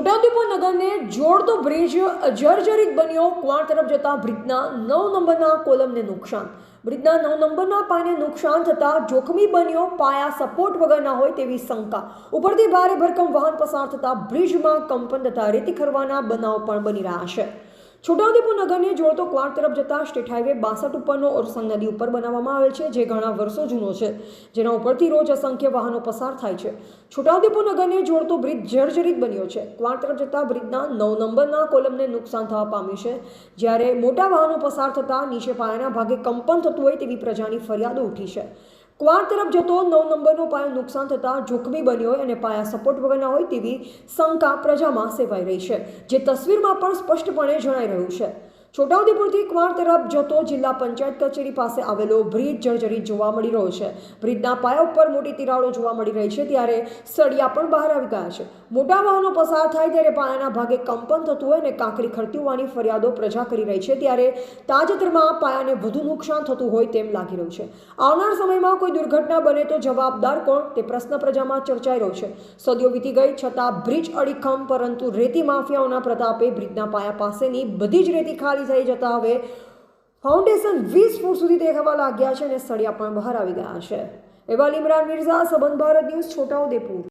છોટાઉદેપુર નગરને જોડતો બ્રિજ જર્જરિત બન્યો. ક્વાંટ તરફ જતા બ્રિજના 9 નંબરના કોલમને નુકસાન. બ્રિજના 9 નંબરના પાયાને નુકસાન થતાં જોખમી બન્યો. પાયા સપોર્ટ વગરના હોય તેવી શંકા. ઉપરથી ભારે ભરકમ વાહન પસાર થતાં બ્રિજમાં કંપન થતા રેતી ખરવાના બનાવ પણ બની રહ્યા છે. છોટાઉદેપુર નગરને જોડતો ક્વાંટ તરફ જતા સ્ટેટ હાઈવે 62 ઉપરનો ઓરસંગ નદી ઉપર બનાવવામાં આવેલ છે, જે ઘણા વર્ષો જૂનો છે, જેના ઉપરથી રોજ અસંખ્ય વાહનો પસાર થાય છે. છોટાઉદેપુર નગરને જોડતો બ્રિજ જર્જરિત બન્યો છે. ક્વાંટ તરફ જતા બ્રિજના 9 નંબરના કોલમને નુકસાન થવા પામ્યું છે, જ્યારે મોટા વાહનો પસાર થતાં નીચે પાયાના ભાગે કંપન થતું હોય તેવી પ્રજાની ફરિયાદો ઉઠી છે. ક્વાંટ તરફ જતો 9 નંબરનો પાયો નુકસાન થતાં જોખમી બન્યો હોય અને પાયા સપોર્ટ વગરના હોય તેવી શંકા પ્રજામાં સેવાઈ રહી છે, જે તસવીરમાં પણ સ્પષ્ટપણે જણાઈ રહ્યું છે. છોટાઉદેપુરથી ક્વાંટ તરફ જતો જિલ્લા પંચાયત કચેરી પાસે આવેલો બ્રિજ જર્જરિત જોવા મળી રહ્યો છે. બ્રિજના પાયા ઉપર મોટી તિરાડો જોવા મળી રહી છે, ત્યારે સળિયા પણ બહાર આવી ગયા છે. મોટા વાહનો પસાર થાય ત્યારે પાયાના ભાગે કંપન થતું હોય અને કાંકરી ખરતી હોવાની ફરિયાદો પ્રજા કરી રહી છે, ત્યારે તાજેતરમાં પાયાને વધુ નુકસાન થતું હોય તેમ લાગી રહ્યું છે. આવનાર સમયમાં કોઈ દુર્ઘટના બને તો જવાબદાર કોણ, તે પ્રશ્ન પ્રજામાં ચર્ચાઈ રહ્યો છે. સદીઓ વીતી ગઈ છતાં બ્રિજ અડીખમ, પરંતુ રેતી માફિયાઓના પ્રતાપે બ્રિજના પાયા પાસેની બધી જ રેતી ખાલી થઈ જતા હવે ફાઉન્ડેશન 20 ફૂટ સુધી દેખાવા લાગ્યા છે અને સળિયા પણ બહાર આવી ગયા છે. એવા ઇમરાન મિર્ઝા, સંબંધ ભારત ન્યૂઝ, છોટાઉદેપુર.